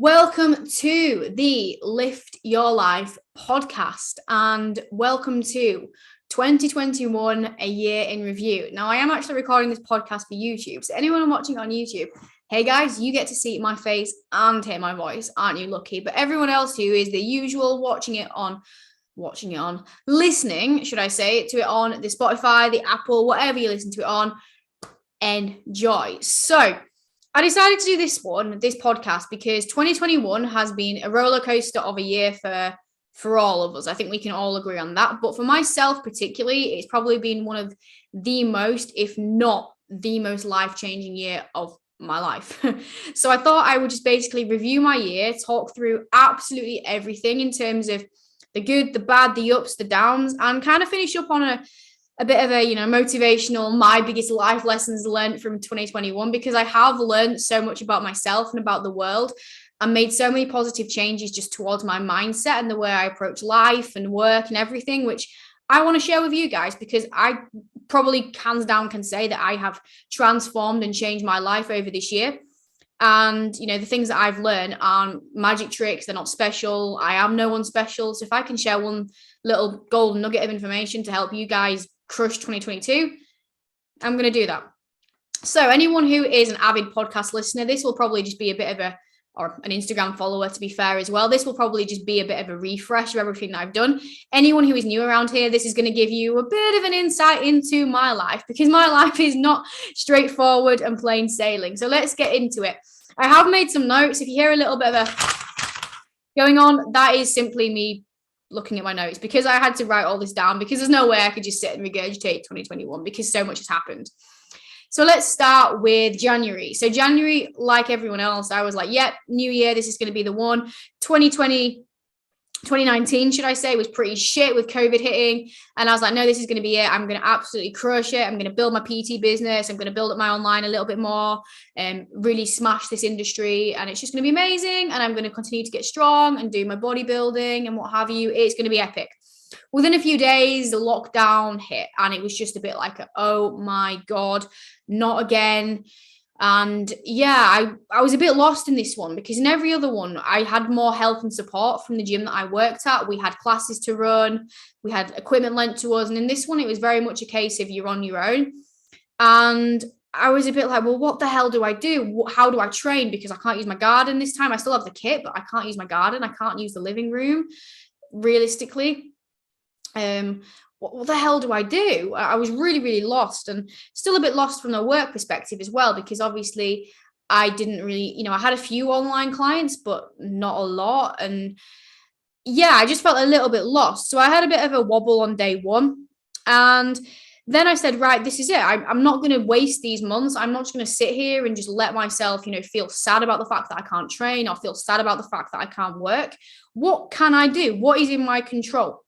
Welcome to the Lift Your Life podcast and welcome to 2021, a year in review. Now, I am actually recording this podcast for YouTube. So anyone watching on YouTube, hey guys, you get to see my face and hear my voice. Aren't you lucky? But everyone else who is the usual listening, should I say, to it on the Spotify, the Apple, whatever you listen to it on, enjoy. So I decided to do this podcast, because 2021 has been a roller coaster of a year for all of us. I think we can all agree on that. But for myself particularly, it's probably been one of the most, if not the most life-changing year of my life. So I thought I would just basically review my year, talk through absolutely everything in terms of the good, the bad, the ups, the downs, and kind of finish up on a bit of a, motivational, my biggest life lessons learned from 2021, because I have learned so much about myself and about the world and made so many positive changes just towards my mindset and the way I approach life and work and everything, which I want to share with you guys, because I probably hands down can say that I have transformed and changed my life over this year. And, the things that I've learned aren't magic tricks. They're not special. I am no one special. So if I can share one little golden nugget of information to help you guys crush 2022, I'm going to do that. So anyone who is an avid podcast listener, this will probably just be a bit of or an Instagram follower, to be fair as well. This will probably just be a bit of a refresh of everything that I've done. Anyone who is new around here, this is going to give you a bit of an insight into my life, because my life is not straightforward and plain sailing. So let's get into it. I have made some notes. If you hear a little bit of a going on, that is simply me looking at my notes, because I had to write all this down, because there's no way I could just sit and regurgitate 2021, because so much has happened. So let's start with January. So January, like everyone else, I was like, yep, new year, this is going to be the one. 2019, should I say, was pretty shit with COVID hitting. And I was like, no, this is going to be it. I'm going to absolutely crush it. I'm going to build my PT business. I'm going to build up my online a little bit more and really smash this industry. And it's just going to be amazing. And I'm going to continue to get strong and do my bodybuilding and what have you. It's going to be epic. Within a few days, the lockdown hit, and it was just a bit like, oh my God, not again. And yeah, I was a bit lost in this one, because in every other one, I had more help and support from the gym that I worked at. We had classes to run, we had equipment lent to us. And in this one, it was very much a case of you're on your own. And I was a bit like, well, what the hell do I do? How do I train? Because I can't use my garden this time. I still have the kit, but I can't use my garden. I can't use the living room, realistically. What the hell do I do? I was really, really lost, and still a bit lost from the work perspective as well, because obviously I didn't really, I had a few online clients, but not a lot. And yeah, I just felt a little bit lost. So I had a bit of a wobble on day one. And then I said, right, this is it. I'm not going to waste these months. I'm not just going to sit here and just let myself, feel sad about the fact that I can't train, or feel sad about the fact that I can't work. What can I do? What is in my control?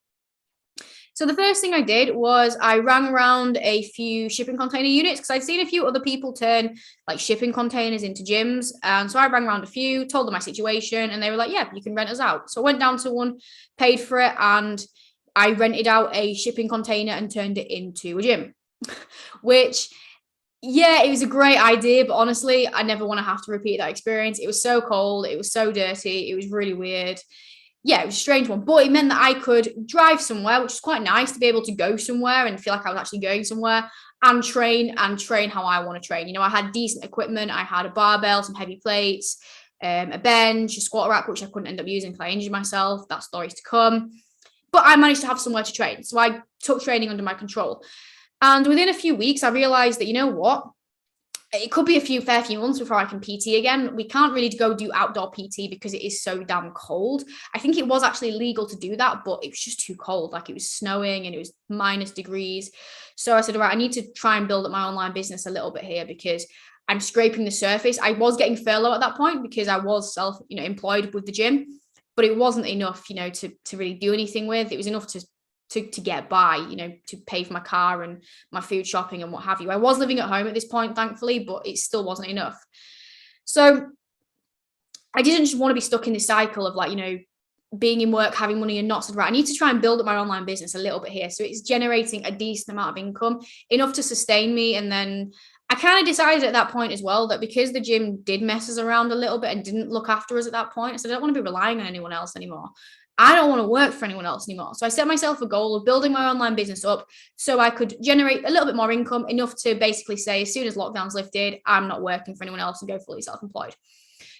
So the first thing I did was I rang around a few shipping container units, because I'd seen a few other people turn like shipping containers into gyms. And so I rang around a few, told them my situation, and they were like, yeah, you can rent us out. So I went down to one, paid for it, and I rented out a shipping container and turned it into a gym, which, yeah, it was a great idea. But honestly, I never want to have to repeat that experience. It was so cold. It was so dirty. It was really weird. Yeah, it was a strange one, but it meant that I could drive somewhere, which is quite nice to be able to go somewhere and feel like I was actually going somewhere, and train how I want to train. I had decent equipment. I had a barbell, some heavy plates, a bench, a squat rack, which I couldn't end up using because I injured myself. That story's to come. But I managed to have somewhere to train. So I took training under my control. And within a few weeks, I realized that, what? It could be a fair few months before I can PT again. We can't really go do outdoor PT because it is so damn cold. I think it was actually legal to do that, but it was just too cold. Like, it was snowing and it was -degrees. So I said, all right, I need to try and build up my online business a little bit here, because I'm scraping the surface. I was getting furlough at that point because I was employed with the gym, but it wasn't enough, to really do anything with. It was enough to get by, to pay for my car and my food shopping and what have you. I was living at home at this point, thankfully, but it still wasn't enough. So I didn't just want to be stuck in this cycle of being in work, having money and not said, right, I need to try and build up my online business a little bit here. So it's generating a decent amount of income, enough to sustain me. And then I kind of decided at that point as well that because the gym did mess us around a little bit and didn't look after us at that point, so I don't want to be relying on anyone else anymore. I don't want to work for anyone else anymore. So I set myself a goal of building my online business up so I could generate a little bit more income, enough to basically say, as soon as lockdown's lifted, I'm not working for anyone else and go fully self-employed.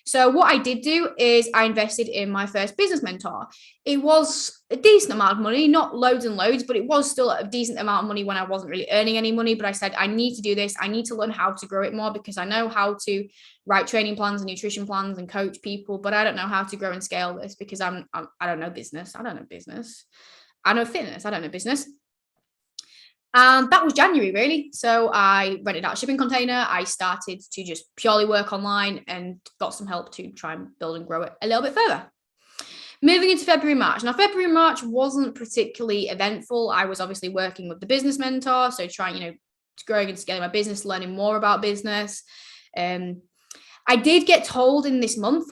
So what I did do is I invested in my first business mentor. It was a decent amount of money, not loads and loads, but it was still a decent amount of money when I wasn't really earning any money. But I said, I need to do this. I need to learn how to grow it more, because I know how to write training plans and nutrition plans and coach people, but I don't know how to grow and scale this, because I don't know business. I don't know business. I know fitness. I don't know business. And that was January, really. So I rented out a shipping container. I started to just purely work online and got some help to try and build and grow it a little bit further. Moving into February, March. Now, February, March wasn't particularly eventful. I was obviously working with the business mentor, so trying, growing and scaling my business, learning more about business. I did get told in this month,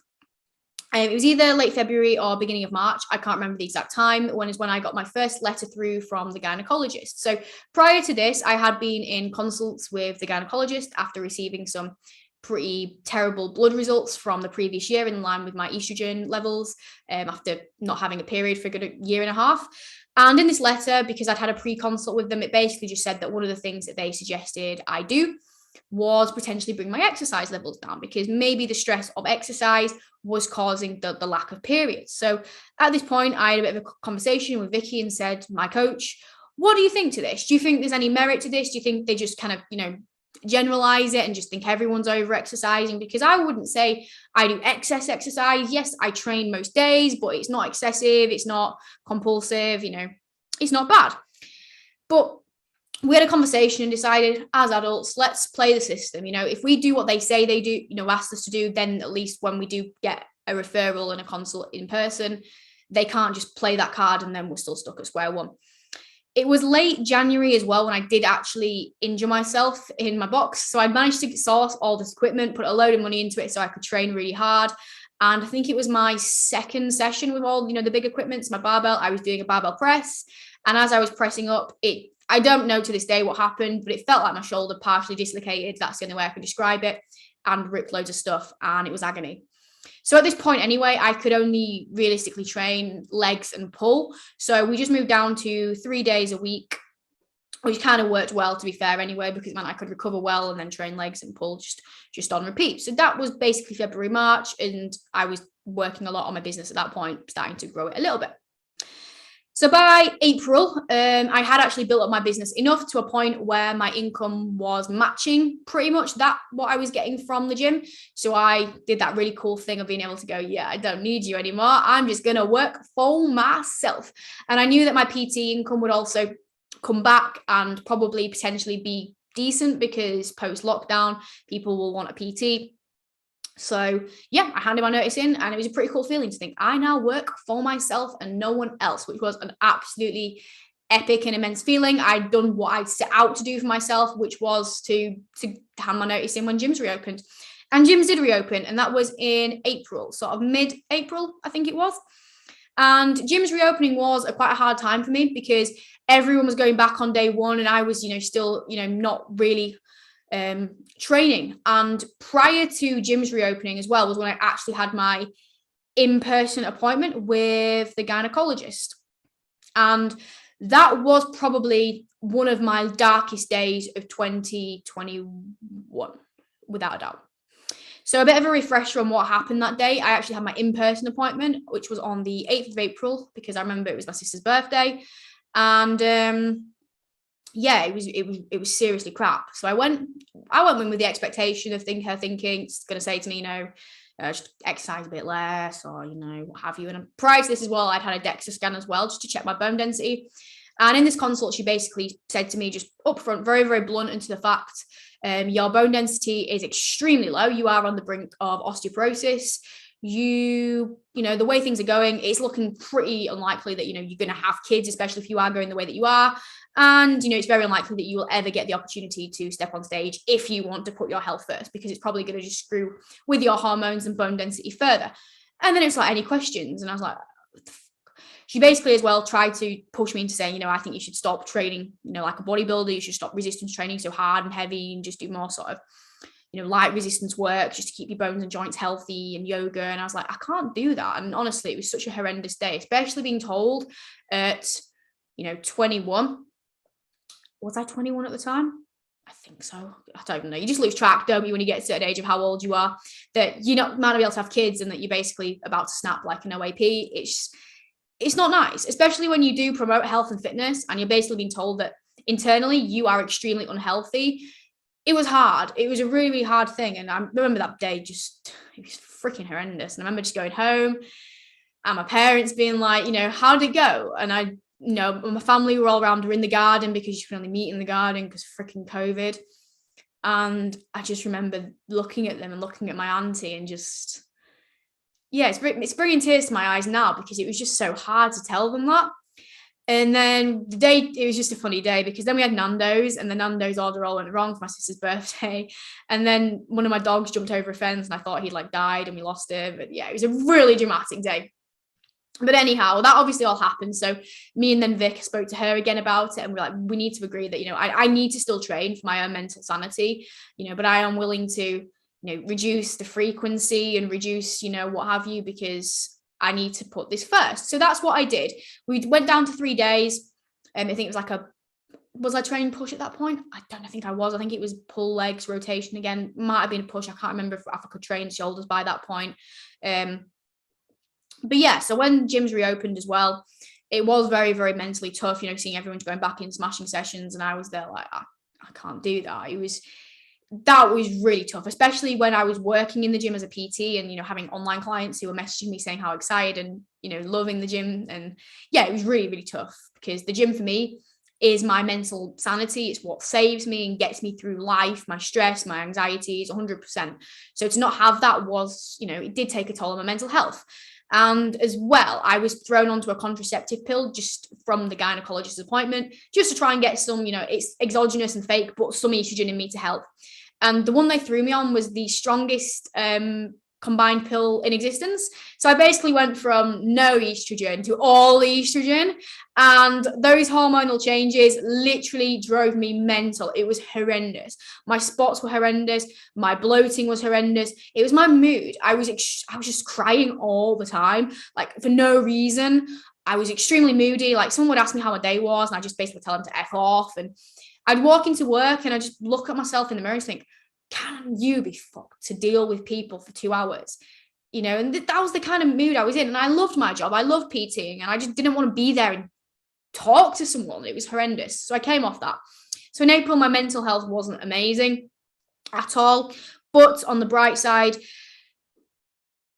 it was either late February or beginning of March, I can't remember the exact time, when I got my first letter through from the gynecologist. So prior to this, I had been in consults with the gynecologist after receiving some pretty terrible blood results from the previous year, in line with my estrogen levels, after not having a period for a good year and a half. And in this letter, because I'd had a pre-consult with them, it basically just said that one of the things that they suggested I do was potentially bring my exercise levels down, because maybe the stress of exercise was causing the lack of periods. So at this point, I had a bit of a conversation with Vicky and said, my coach, what do you think to this? Do you think there's any merit to this? Do you think they just kind of, generalize it and just think everyone's over exercising? Because I wouldn't say I do excess exercise. Yes, I train most days, but it's not excessive. It's not compulsive. It's not bad. But we had a conversation and decided, as adults, let's play the system. If we do what they say they do, asked us to do, then at least when we do get a referral and a consult in person, they can't just play that card and then we're still stuck at square one. It was late January as well when I did actually injure myself in my box. So I managed to source all this equipment, put a load of money into it so I could train really hard. And I think it was my second session with all, the big equipments, my barbell. I was doing a barbell press. And as I was pressing up, I don't know to this day what happened, but it felt like my shoulder partially dislocated. That's the only way I could describe it, and ripped loads of stuff, and it was agony. So at this point anyway, I could only realistically train legs and pull. So we just moved down to 3 days a week, which kind of worked well, to be fair, anyway, because it meant I could recover well and then train legs and pull just on repeat. So that was basically February, March, and I was working a lot on my business at that point, starting to grow it a little bit. So by April, I had actually built up my business enough to a point where my income was matching pretty much what I was getting from the gym. So I did that really cool thing of being able to go, yeah, I don't need you anymore. I'm just going to work for myself. And I knew that my PT income would also come back and probably potentially be decent, because post-lockdown, people will want a PT. So yeah, I handed my notice in, and it was a pretty cool feeling to think I now work for myself and no one else, which was an absolutely epic and immense feeling. I'd done what I'd set out to do for myself, which was to hand my notice in when gyms reopened. And gyms did reopen, and that was in April, sort of mid-April, I think it was. And gyms reopening was quite a hard time for me, because everyone was going back on day one, and I was, still, not really training. And prior to gyms reopening as well was when I actually had my in-person appointment with the gynecologist, and that was probably one of my darkest days of 2021, without a doubt. So a bit of a refresher on what happened that day. I actually had my in-person appointment, which was on the 8th of April, because I remember it was my sister's birthday, and yeah, it was seriously crap. So I went in with the expectation of her thinking it's going to say to me, just exercise a bit less, or what have you. And prior to this as well, I'd had a DEXA scan as well, just to check my bone density. And in this consult, she basically said to me, just upfront, very, very blunt, into the fact, your bone density is extremely low. You are on the brink of osteoporosis. The way things are going, it's looking pretty unlikely that, you're going to have kids, especially if you are going the way that you are. And, it's very unlikely that you will ever get the opportunity to step on stage if you want to put your health first, because it's probably going to just screw with your hormones and bone density further. And then it's like, any questions? And I was like, what the fuck? she basically as well tried to push me into saying, you know, I think you should stop training, you know, like a bodybuilder. You should stop resistance training so hard and heavy and just do more sort of, you know, light resistance work just to keep your bones and joints healthy, and yoga. And I was like, I can't do that. And honestly, it was such a horrendous day, especially being told at, you know, 21. Was I 21 at the time? I think so. I don't even know. You just lose track, don't you, when you get to an age of how old you are, that you're not might not be able to have kids and that you're basically about to snap like an OAP. It's not nice, especially when you do promote health and fitness and you're basically being told that internally you are extremely unhealthy. It was hard. It was a really, really hard thing. And I remember that day just, it was freaking horrendous. And I remember just going home and my parents being like, you know, how did it go? And I, you know, my family were all around her in the garden because you can only meet in the garden because freaking COVID. And I just remember looking at them and looking at my auntie and just, yeah, it's bringing tears to my eyes now because it was just so hard to tell them that. And then the day, it was just a funny day because then we had Nando's and the Nando's order all went wrong for my sister's birthday. And then one of my dogs jumped over a fence and I thought he'd like died and we lost him. But yeah, it was a really dramatic day. But anyhow, that obviously all happened. So me and then Vic spoke to her again about it and we're like, we need to agree that, you know, I need to still train for my own mental sanity, you know, but I am willing to, you know, reduce the frequency and reduce, you know, what have you, because I need to put this first. So that's what I did. We went down to 3 days. I think it was like was I training push at that point? I don't think I was. I think it was pull legs, rotation again. Might have been a push. I can't remember if I could train shoulders by that point. But yeah, so when gyms reopened as well, it was very, very mentally tough, you know, seeing everyone going back in smashing sessions. And I was there like, I can't do that. That was really tough, especially when I was working in the gym as a PT and, you know, having online clients who were messaging me saying how excited and, you know, loving the gym. And yeah, it was really, really tough because the gym for me is my mental sanity. It's what saves me and gets me through life, my stress, my anxieties, 100%. So to not have that was, you know, it did take a toll on my mental health. And as well, I was thrown onto a contraceptive pill just from the gynecologist's appointment, just to try and get some, you know, it's exogenous and fake, but some estrogen in me to help. And the one they threw me on was the strongest combined pill in existence. So I basically went from no estrogen to all estrogen. And those hormonal changes literally drove me mental. It was horrendous. My spots were horrendous. My bloating was horrendous. It was my mood. I was just crying all the time, like for no reason. I was extremely moody. Like someone would ask me how my day was and I just basically tell them to F off. And I'd walk into work and I just look at myself in the mirror and think, can you be fucked to deal with people for 2 hours? You know, and that was the kind of mood I was in. And I loved my job. I loved PTing and I just didn't want to be there and talk to someone. It was horrendous. So I came off that. So in April, my mental health wasn't amazing at all. But on the bright side,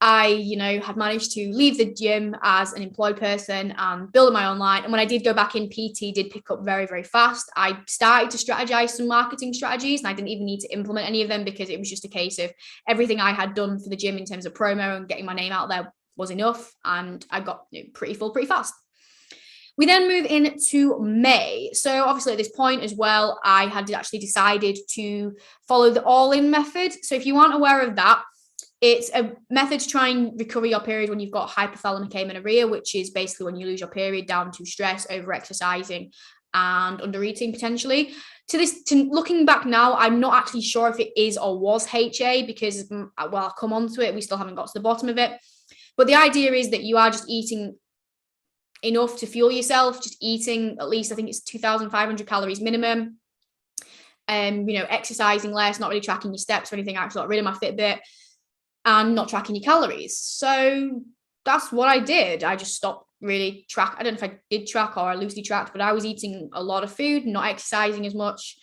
I, you know, had managed to leave the gym as an employed person and build my own line. And when I did go back in, PT did pick up very, very fast. I started to strategize some marketing strategies and I didn't even need to implement any of them because it was just a case of everything I had done for the gym in terms of promo and getting my name out there was enough. And I got, you know, pretty full pretty fast. We then move into May. So obviously at this point as well, I had actually decided to follow the all-in method. So if you aren't aware of that, it's a method to try and recover your period when you've got hypothalamic amenorrhea, which is basically when you lose your period down to stress, over-exercising, and under-eating potentially. To looking back now, I'm not actually sure if it is or was HA because, well, I'll come on to it. We still haven't got to the bottom of it. But the idea is that you are just eating enough to fuel yourself, just eating at least, I think it's 2,500 calories minimum. You know, exercising less, not really tracking your steps or anything. I actually got rid of my Fitbit. And not tracking your calories. So that's what I did. I just stopped really track. I don't know if I did track or I loosely tracked, but I was eating a lot of food, not exercising as much,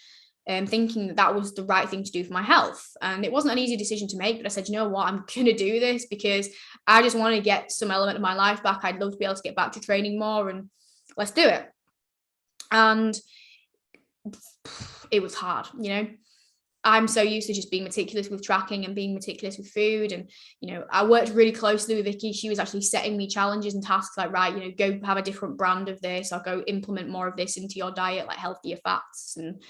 thinking that that was the right thing to do for my health. And it wasn't an easy decision to make, but I said, you know what, I'm going to do this because I just want to get some element of my life back. I'd love to be able to get back to training more and let's do it. And it was hard, you know. I'm so used to just being meticulous with tracking and being meticulous with food. And, you know, I worked really closely with Vicky. She was actually setting me challenges and tasks like, right, you know, go have a different brand of this or go implement more of this into your diet, like healthier fats. And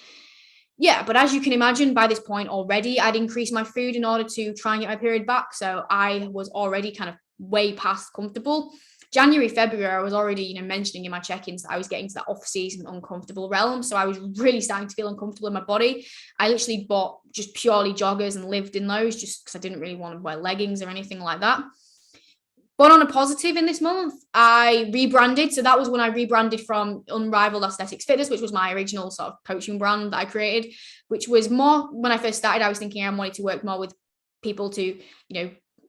yeah, but as you can imagine, by this point already, I'd increased my food in order to try and get my period back. So I was already kind of way past comfortable. January, February, I was already, mentioning in my check-ins that I was getting to that off-season uncomfortable realm. So I was really starting to feel uncomfortable in my body. I literally bought just purely joggers and lived in those just because I didn't really want to wear leggings or anything like that. But on a positive, in this month, I rebranded. So that was when I rebranded from Unrivaled Aesthetics Fitness, which was my original sort of coaching brand that I created, which was more, when I first started, I was thinking I wanted to work more with people to,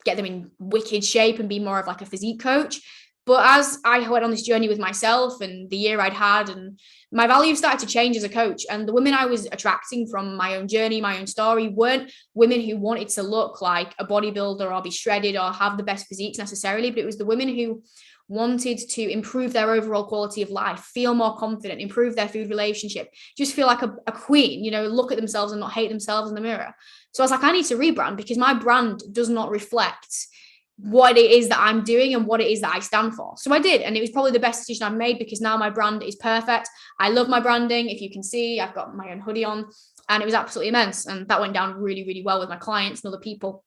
get them in wicked shape and be more of like a physique coach. But as I went on this journey with myself and the year I'd had, and my values started to change as a coach, and the women I was attracting from my own journey, my own story, weren't women who wanted to look like a bodybuilder or be shredded or have the best physiques necessarily, but it was the women who wanted to improve their overall quality of life, feel more confident, improve their food relationship, just feel like a queen, look at themselves and not hate themselves in the mirror. So I was like, I need to rebrand because my brand does not reflect what it is that I'm doing and what it is that I stand for. So I did. And it was probably the best decision I've made because now my brand is perfect. I love my branding. If you can see, I've got my own hoodie on, and it was absolutely immense. And that went down really, really well with my clients and other people.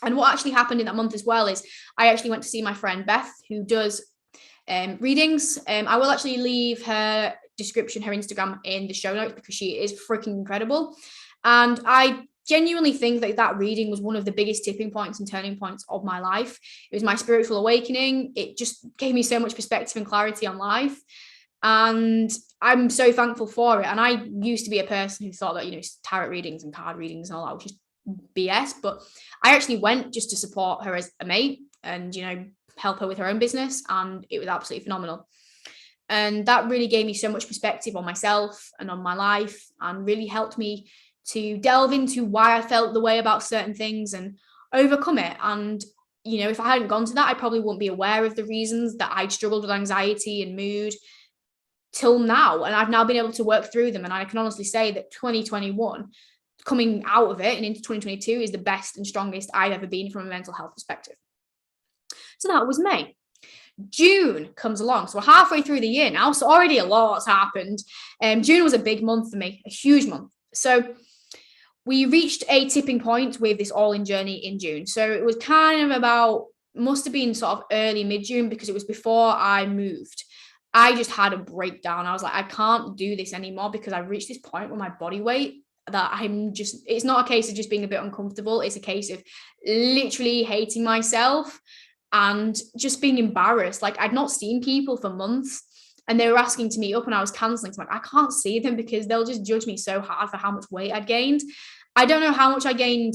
And what actually happened in that month as well is I actually went to see my friend Beth, who does readings. I will actually leave her description, her Instagram, in the show notes because she is freaking incredible. And I genuinely think that reading was one of the biggest tipping points and turning points of my life. It was my spiritual awakening. It just gave me so much perspective and clarity on life. And I'm so thankful for it. And I used to be a person who thought that, tarot readings and card readings and all that was just BS. But I actually went just to support her as a mate and, help her with her own business. And it was absolutely phenomenal. And that really gave me so much perspective on myself and on my life, and really helped me to delve into why I felt the way about certain things and overcome it. And, if I hadn't gone to that, I probably wouldn't be aware of the reasons that I'd struggled with anxiety and mood till now. And I've now been able to work through them. And I can honestly say that 2021, coming out of it and into 2022, is the best and strongest I've ever been from a mental health perspective. So that was May. June comes along. So we're halfway through the year now. So already a lot's happened. June was a big month for me, a huge month. So we reached a tipping point with this all-in journey in June. So it was kind of must have been sort of early mid-June, because it was before I moved. I just had a breakdown. I was like, I can't do this anymore, because I've reached this point with my body weight that it's not a case of just being a bit uncomfortable. It's a case of literally hating myself and just being embarrassed. Like, I'd not seen people for months, and they were asking to meet up, and I was cancelling. So I'm like, I can't see them because they'll just judge me so hard for how much weight I'd gained. I don't know how much I gained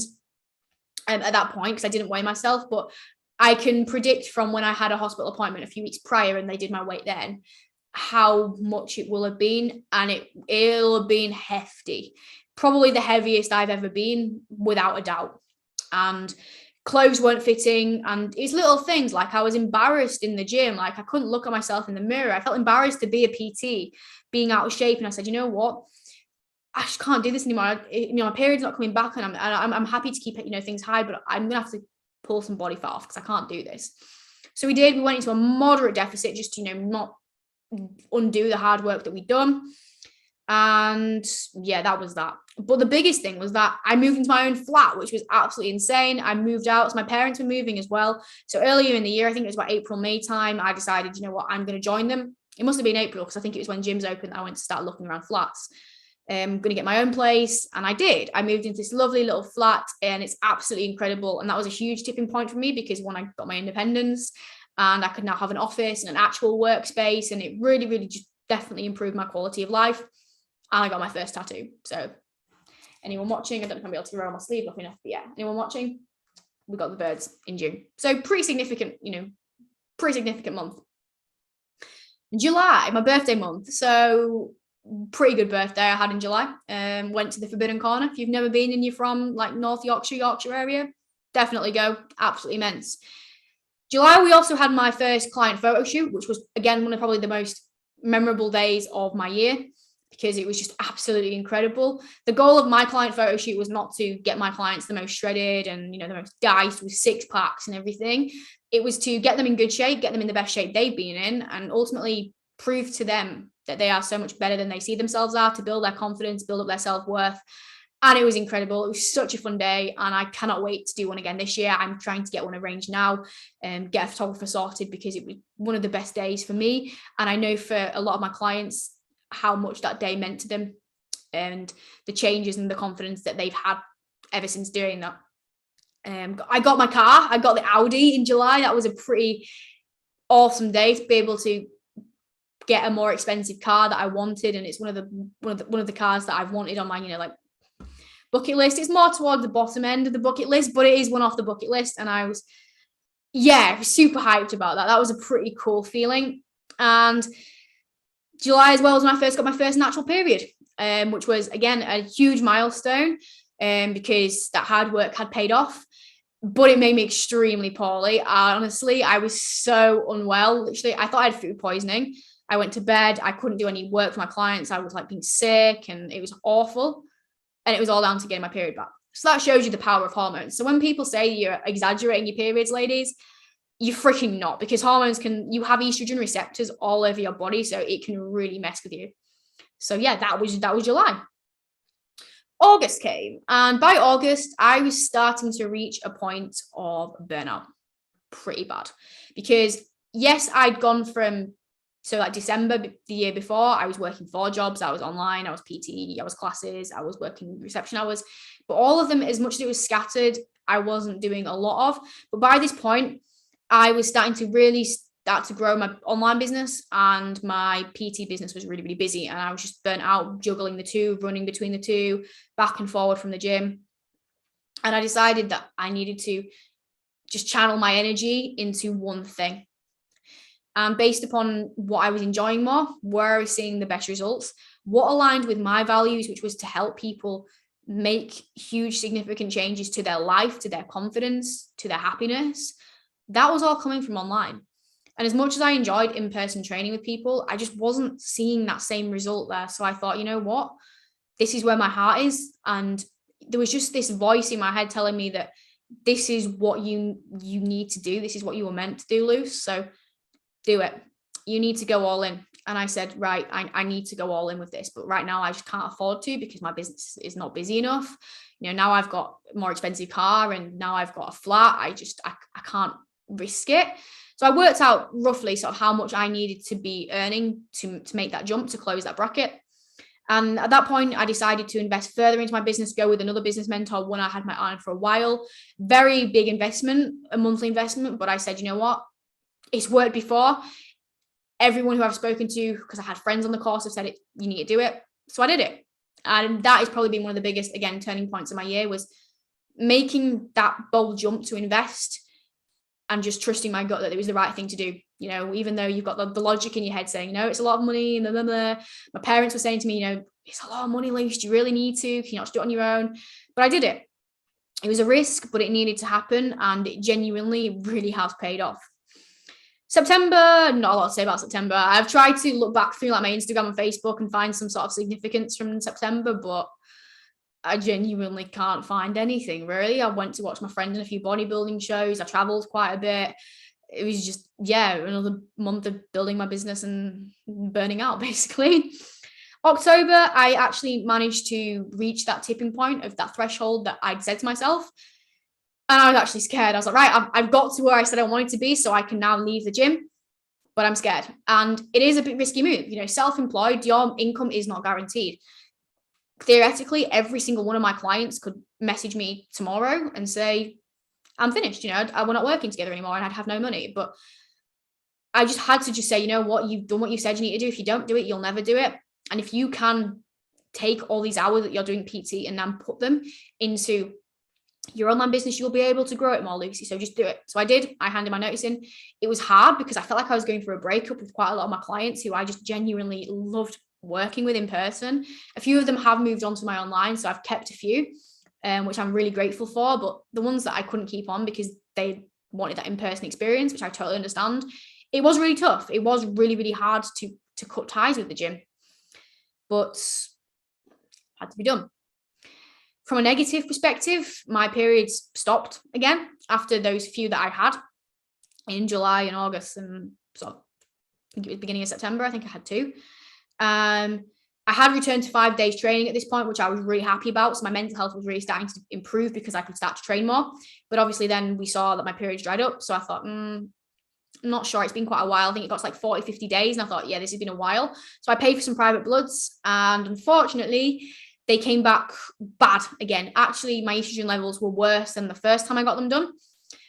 at that point because I didn't weigh myself, but I can predict from when I had a hospital appointment a few weeks prior and they did my weight then, how much it will have been. And it'll have been hefty. Probably the heaviest I've ever been, without a doubt. And clothes weren't fitting, and it's little things like I was embarrassed in the gym. Like, I couldn't look at myself in the mirror. I felt embarrassed to be a PT, being out of shape. And I said, you know what? I just can't do this anymore. My period's not coming back, and I'm happy to keep things high, but I'm gonna have to pull some body fat off because I can't do this. So we went into a moderate deficit just to not undo the hard work that we'd done. And yeah, that was that. But the biggest thing was that I moved into my own flat, which was absolutely insane. I moved out, so my parents were moving as well. So earlier in the year, I think it was about April, May time, I decided, I'm going to join them. It must have been April, because I think it was when gyms opened, I went to start looking around flats. I'm going to get my own place. And I did. I moved into this lovely little flat, and it's absolutely incredible. And that was a huge tipping point for me, because when I got my independence, and I could now have an office and an actual workspace, and it really, really just definitely improved my quality of life. And I got my first tattoo. So anyone watching, I don't know if I'm able to roll my sleeve up enough, but yeah, anyone watching, we got the birds in June. So pretty significant month. July, my birthday month. So pretty good birthday I had in July. Went to the Forbidden Corner. If you've never been and you're from like North Yorkshire area, definitely go. Absolutely immense. July, we also had my first client photo shoot, which was, again, one of probably the most memorable days of my year, because it was just absolutely incredible. The goal of my client photo shoot was not to get my clients the most shredded and, the most diced with six packs and everything. It was to get them in good shape, get them in the best shape they've been in, and ultimately prove to them that they are so much better than they see themselves are, to build their confidence, build up their self-worth. And it was incredible. It was such a fun day, and I cannot wait to do one again this year. I'm trying to get one arranged now and get a photographer sorted, because it was one of the best days for me. And I know for a lot of my clients how much that day meant to them, and the changes and the confidence that they've had ever since doing that. I got my car. I got the Audi in July. That was a pretty awesome day to be able to get a more expensive car that I wanted, and it's one of the cars that I've wanted on my, like, bucket list. It's more towards the bottom end of the bucket list, but it is one off the bucket list, and I was super hyped about that. That was a pretty cool feeling. And July as well was when I first got my first natural period, which was again a huge milestone, because that hard work had paid off. But it made me extremely poorly. Honestly, I was so unwell. Literally, I thought I had food poisoning. I went to bed. I couldn't do any work for my clients. I was like being sick, and it was awful. And it was all down to getting my period back. So that shows you the power of hormones. So when people say you're exaggerating your periods, ladies, you're freaking not, because hormones you have estrogen receptors all over your body. So it can really mess with you. So yeah, that was July. August came, and by August, I was starting to reach a point of burnout pretty bad, because yes, I'd gone from, so like December the year before, I was working 4 jobs. I was online, I was PT, I was classes, I was working reception hours, but all of them, as much as it was scattered, I wasn't doing a lot of. But by this point, I was starting to really start to grow my online business, and my PT business was really, really busy, and I was just burnt out juggling the two, running between the two, back and forward from the gym. And I decided that I needed to just channel my energy into one thing. And based upon what I was enjoying more, where I was seeing the best results, what aligned with my values, which was to help people make huge, significant changes to their life, to their confidence, to their happiness, that was all coming from online. And as much as I enjoyed in-person training with people, I just wasn't seeing that same result there. So I thought, you know what? This is where my heart is. And there was just this voice in my head telling me that this is what you need to do. This is what you were meant to do, Luce. So do it. You need to go all in. And I said, right, I need to go all in with this. But right now I just can't afford to, because my business is not busy enough. Now I've got a more expensive car, and now I've got a flat. I can't risk it. So I worked out roughly sort of how much I needed to be earning to make that jump, to close that bracket. And at that point, I decided to invest further into my business, go with another business mentor, one I had my eye on for a while. Very big investment, a monthly investment. But I said, you know what? It's worked before. Everyone who I've spoken to, because I had friends on the course, have said it, you need to do it. So I did it. And that has probably been one of the biggest, again, turning points of my year, was making that bold jump to invest and just trusting my gut that it was the right thing to do. Even though you've got the logic in your head saying, it's a lot of money, and blah, blah, blah. My parents were saying to me, it's a lot of money, Luce, do you really need to? Can you not just do it on your own? But I did it. It was a risk, but it needed to happen, and it genuinely really has paid off. September, not a lot to say about September. I've tried to look back through like my Instagram and Facebook and find some sort of significance from September, but I genuinely can't find anything really. I went to watch my friend in a few bodybuilding shows. I traveled quite a bit. It was just, another month of building my business and burning out, basically. October, I actually managed to reach that tipping point of that threshold that I'd said to myself. And I was actually scared. I was like, right, I've got to where I said I wanted to be, so I can now leave the gym, but I'm scared. And it is a bit risky move. Self-employed, your income is not guaranteed. Theoretically, every single one of my clients could message me tomorrow and say, I'm finished, we're not working together anymore, and I'd have no money. But I just had to just say, you know what, you've done what you said you need to do. If you don't do it, you'll never do it. And if you can take all these hours that you're doing PT and then put them into your online business, you'll be able to grow it more, Lucy. So just do it. So I did. I handed my notice in. It was hard because I felt like I was going through a breakup with quite a lot of my clients who I just genuinely loved working with in person. A few of them have moved on to my online, so I've kept a few, which I'm really grateful for. But the ones that I couldn't keep on because they wanted that in-person experience, which I totally understand, it was really tough. It was really, really hard to cut ties with the gym, but had to be done. From a negative perspective, my periods stopped again after those few that I had in July and August, and so I think it was beginning of September. I think I had 2. I had returned to 5 days training at this point, which I was really happy about. So my mental health was really starting to improve because I could start to train more. But obviously then we saw that my periods dried up. So I thought, I'm not sure. It's been quite a while. I think it got to like 40, 50 days. And I thought, yeah, this has been a while. So I paid for some private bloods. And unfortunately, they came back bad again. Actually, my estrogen levels were worse than the first time I got them done.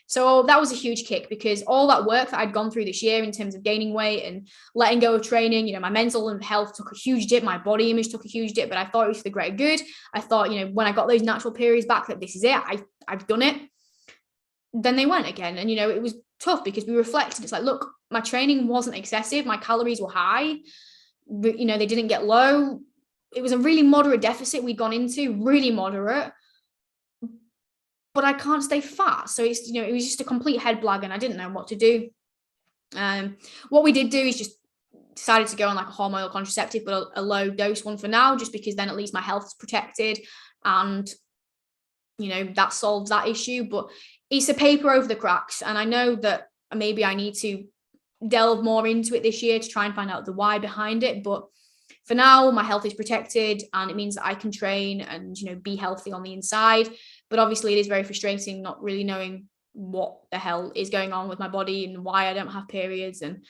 So that was a huge kick, because all that work that I'd gone through this year in terms of gaining weight and letting go of training, my mental health took a huge dip, my body image took a huge dip, but I thought it was for the greater good. I thought, when I got those natural periods back, that this is it, I've done it. Then they went again. And, it was tough because we reflected. It's like, look, my training wasn't excessive. My calories were high. They didn't get low. It was a really moderate deficit we'd gone into, really moderate. But I can't stay fat. So it's, it was just a complete head blag, and I didn't know what to do. What we did do is just decided to go on like a hormonal contraceptive, but a low dose one for now, just because then at least my health is protected, and, that solves that issue. But it's a paper over the cracks. And I know that maybe I need to delve more into it this year to try and find out the why behind it. But for now, my health is protected, and it means that I can train and, be healthy on the inside. But obviously it is very frustrating not really knowing what the hell is going on with my body and why I don't have periods. And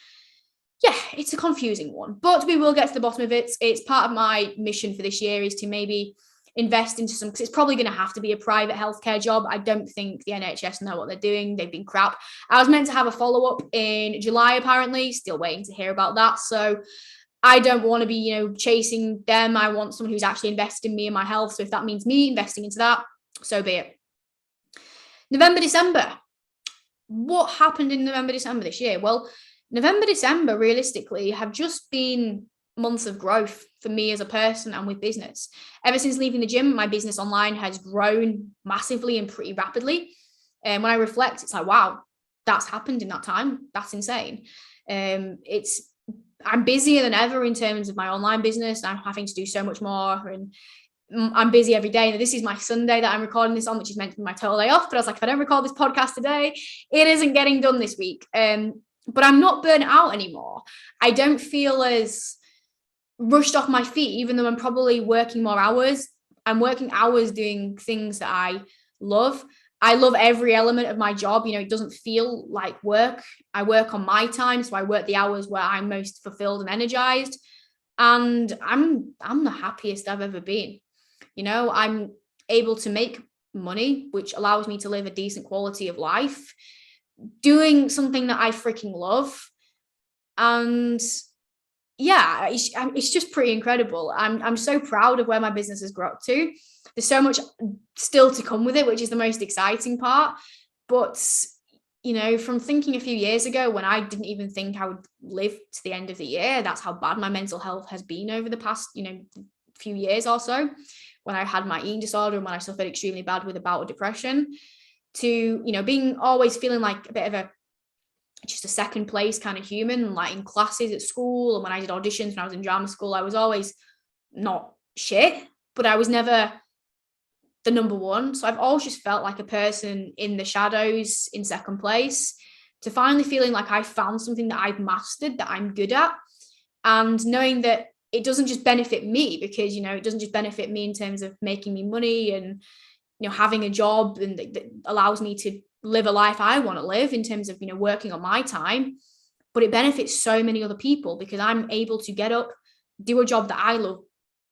yeah, it's a confusing one, but we will get to the bottom of it. It's part of my mission for this year is to maybe invest into some, because it's probably going to have to be a private healthcare job. I don't think the NHS know what they're doing. They've been crap. I was meant to have a follow-up in July, apparently, still waiting to hear about that. So I don't want to be, chasing them. I want someone who's actually invested in me and my health. So if that means me investing into that, so be it. November, December. What happened in November, December this year? Well, November, December, realistically, have just been months of growth for me as a person and with business. Ever since leaving the gym, my business online has grown massively and pretty rapidly. And when I reflect, it's like, wow, that's happened in that time. That's insane. I'm busier than ever in terms of my online business. I'm having to do so much more, and I'm busy every day. This is my Sunday that I'm recording this on, which is meant to be my total day off. But I was like, if I don't record this podcast today, it isn't getting done this week. But I'm not burnt out anymore. I don't feel as rushed off my feet, even though I'm probably working more hours. I'm working hours doing things that I love. I love every element of my job. It doesn't feel like work. I work on my time. So I work the hours where I'm most fulfilled and energized. And I'm the happiest I've ever been. I'm able to make money, which allows me to live a decent quality of life, doing something that I freaking love. And yeah, it's just pretty incredible. I'm so proud of where my business has grown up to. There's so much still to come with it, which is the most exciting part. But, from thinking a few years ago when I didn't even think I would live to the end of the year, that's how bad my mental health has been over the past, few years or so, when I had my eating disorder and when I suffered extremely bad with a bout of depression, to, being always feeling like a bit of just a second place kind of human, like in classes at school. And when I did auditions, when I was in drama school, I was always not shit, but I was never the number one. So I've always just felt like a person in the shadows, in second place, to finally feeling like I found something that I've mastered, that I'm good at. And knowing that it doesn't just benefit me, because, it doesn't just benefit me in terms of making me money and, having a job and that allows me to live a life I want to live in terms of, working on my time, but it benefits so many other people because I'm able to get up, do a job that I love,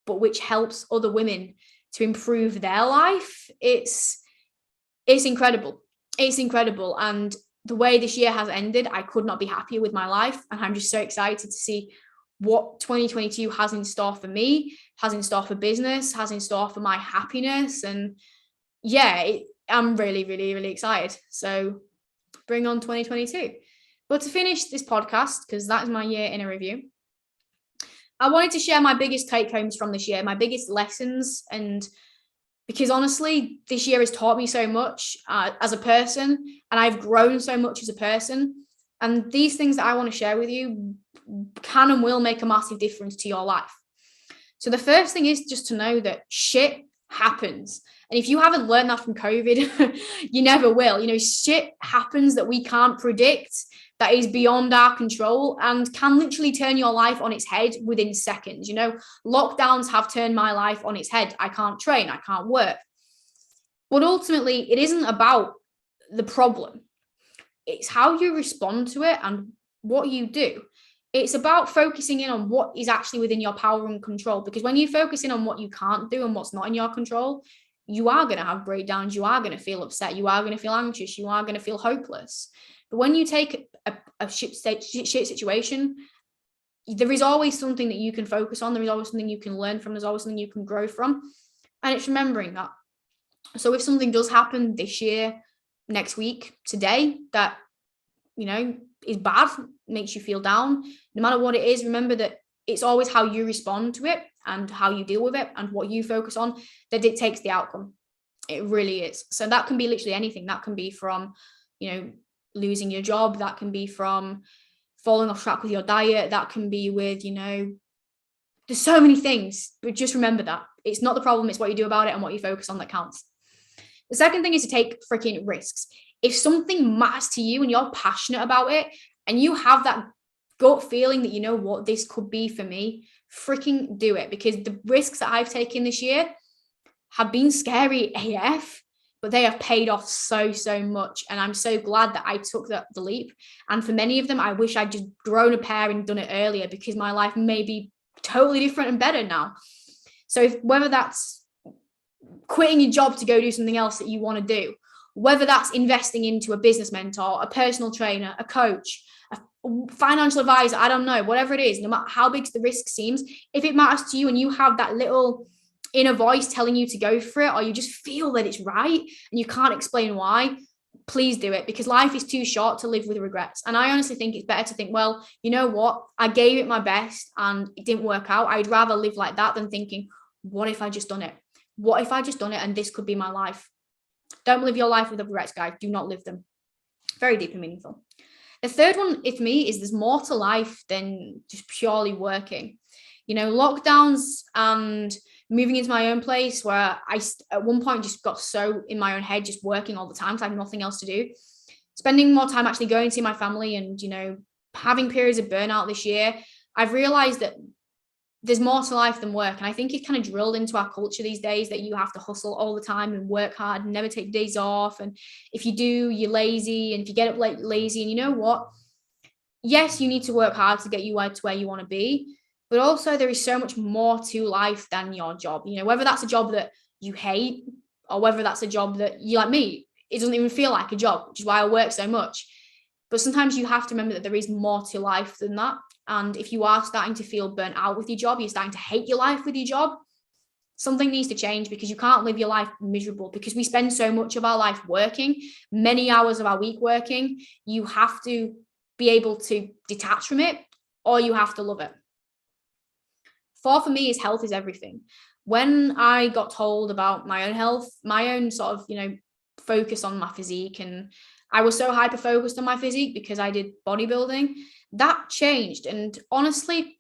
but which helps other women to improve their life. It's incredible. It's incredible. And the way this year has ended, I could not be happier with my life. And I'm just so excited to see what 2022 has in store for me, has in store for business, has in store for my happiness. And yeah, I'm really, really, really excited. So bring on 2022. But to finish this podcast, because that is my year in a review, I wanted to share my biggest take homes from this year, my biggest lessons. And because honestly, this year has taught me so much as a person, and I've grown so much as a person. And these things that I want to share with you can and will make a massive difference to your life. So the first thing is just to know that shit happens. And if you haven't learned that from COVID, you never will. You know, shit happens that we can't predict, that is beyond our control, and can literally turn your life on its head within seconds. You know, lockdowns have turned my life on its head. I can't train, I can't work. But ultimately, it isn't about the problem. It's how you respond to it and what you do. It's about focusing in on what is actually within your power and control. Because when you focus in on what you can't do and what's not in your control, you are going to have breakdowns. You are going to feel upset. You are going to feel anxious. You are going to feel hopeless. But when you take a shit situation, there is always something that you can focus on. There is always something you can learn from. There's always something you can grow from. And it's remembering that. So if something does happen this year, next week, today, that, you know, is bad, makes you feel down, no matter what it is, remember that it's always how you respond to it and how you deal with it and what you focus on that dictates the outcome. It really is. So that can be literally anything. That can be from, you know, losing your job. That can be from falling off track with your diet. That can be with, you know, there's so many things. But just remember that it's not the problem. It's what you do about it and what you focus on that counts. The second thing is to take freaking risks. If something matters to you and you're passionate about it and you have that gut feeling that, you know what, this could be for me, freaking do it. Because the risks that I've taken this year have been scary AF, but they have paid off so much. And I'm so glad that I took the leap. And for many of them, I wish I'd just grown a pair and done it earlier, because my life may be totally different and better now. So whether that's quitting your job to go do something else that you want to do, whether that's investing into a business mentor, a personal trainer, a coach, a financial advisor, I don't know, whatever it is, no matter how big the risk seems, if it matters to you and you have that little inner voice telling you to go for it, or you just feel that it's right and you can't explain why, please do it, because life is too short to live with regrets. And I honestly think it's better to think, well, you know what, I gave it my best and it didn't work out. I'd rather live like that than thinking, what if I just done it? What if I just done it and this could be my life? Don't live your life with regrets, guys. Do not live them. Very deep and meaningful. The third one, for me, is there's more to life than just purely working. You know, lockdowns and moving into my own place, where I at one point just got so in my own head, just working all the time because I had nothing else to do. Spending more time actually going to see my family and, you know, having periods of burnout this year, I've realized that there's more to life than work. And I think it's kind of drilled into our culture these days that you have to hustle all the time and work hard and never take days off. And if you do, you're lazy. And if you get up late, lazy. And you know what? Yes, you need to work hard to get you to where you want to be. But also there is so much more to life than your job. You know, whether that's a job that you hate or whether that's a job that you, like me, it doesn't even feel like a job, which is why I work so much. But sometimes you have to remember that there is more to life than that. And if you are starting to feel burnt out with your job, you're starting to hate your life with your job, something needs to change, because you can't live your life miserable, because we spend so much of our life working, many hours of our week working. You have to be able to detach from it, or you have to love it. Four for me is health is everything. When I got told about my own health, my own sort of, you know, focus on my physique, and I was so hyper focused on my physique because I did bodybuilding, that changed. And honestly,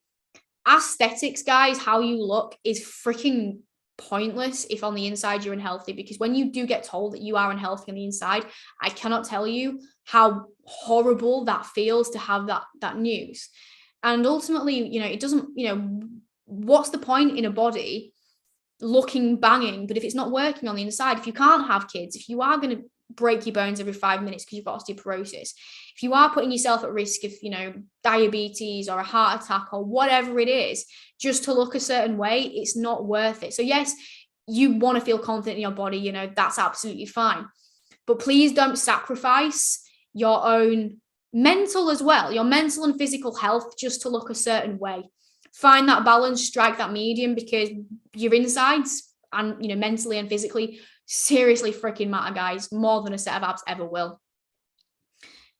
aesthetics, guys, how you look is freaking pointless if on the inside you're unhealthy, because when you do get told that you are unhealthy on the inside, I cannot tell you how horrible that feels to have that news. And ultimately, you know, it doesn't, you know, what's the point in a body looking banging, but if it's not working on the inside, if you can't have kids, if you are going to break your bones every 5 minutes because you've got osteoporosis, if you are putting yourself at risk of, you know, diabetes or a heart attack or whatever it is, just to look a certain way, it's not worth it. So yes, you want to feel confident in your body, you know, that's absolutely fine. But please don't sacrifice your own mental as well, your mental and physical health, just to look a certain way. Find that balance, strike that medium, because your insides and, you know, mentally and physically seriously freaking matter, guys, more than a set of abs ever will.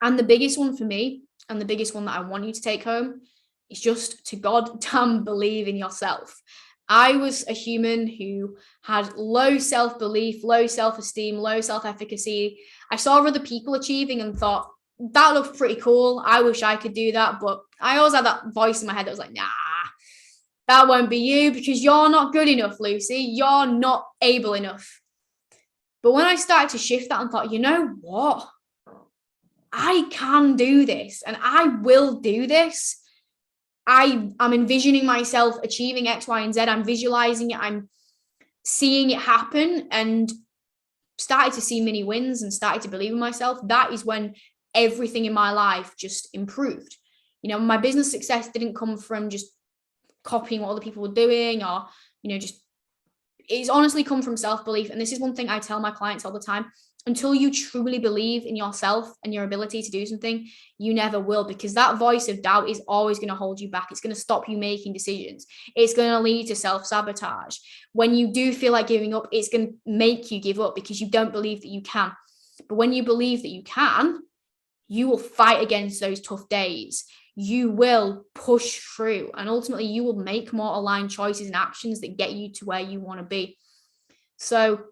And the biggest one for me, and the biggest one that I want you to take home, is just to goddamn believe in yourself. I was a human who had low self-belief, low self-esteem, low self-efficacy. I saw other people achieving and thought, that looked pretty cool. I wish I could do that. But I always had that voice in my head that was like, nah, that won't be you, because you're not good enough, Lucy. You're not able enough. But when I started to shift that and thought, you know what? I can do this and I will do this. I'm envisioning myself achieving X, Y, and Z. I'm visualizing it. I'm seeing it happen and started to see mini wins and started to believe in myself. That is when everything in my life just improved. You know, my business success didn't come from just copying what other people were doing or, you know, just, it's honestly come from self-belief. And this is one thing I tell my clients all the time. Until you truly believe in yourself and your ability to do something, you never will, because that voice of doubt is always going to hold you back. It's going to stop you making decisions. It's going to lead to self-sabotage. When you do feel like giving up, it's going to make you give up because you don't believe that you can. But when you believe that you can, you will fight against those tough days. You will push through, and ultimately you will make more aligned choices and actions that get you to where you want to be. So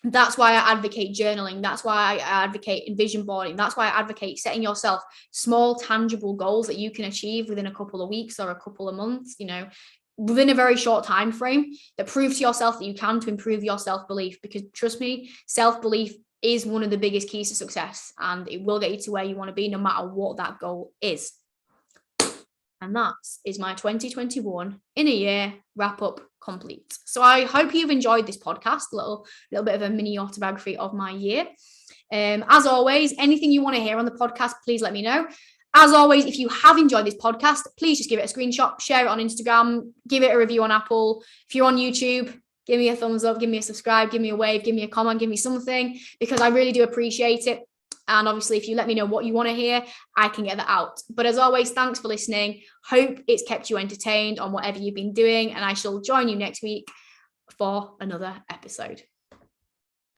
that's why I advocate journaling. That's why I advocate vision boarding. That's why I advocate setting yourself small, tangible goals that you can achieve within a couple of weeks or a couple of months, you know, within a very short time frame, that prove to yourself that you can, to improve your self-belief. Because trust me, self-belief is one of the biggest keys to success, and it will get you to where you want to be no matter what that goal is. And that is my 2021 in a year wrap up complete. So I hope you've enjoyed this podcast, a little bit of a mini autobiography of my year. As always, anything you want to hear on the podcast, please let me know. As always, if you have enjoyed this podcast, please just give it a screenshot, share it on Instagram, give it a review on Apple. If you're on YouTube, give me a thumbs up, give me a subscribe, give me a wave, give me a comment, give me something, because I really do appreciate it. And obviously, if you let me know what you want to hear, I can get that out. But as always, thanks for listening. Hope it's kept you entertained on whatever you've been doing. And I shall join you next week for another episode.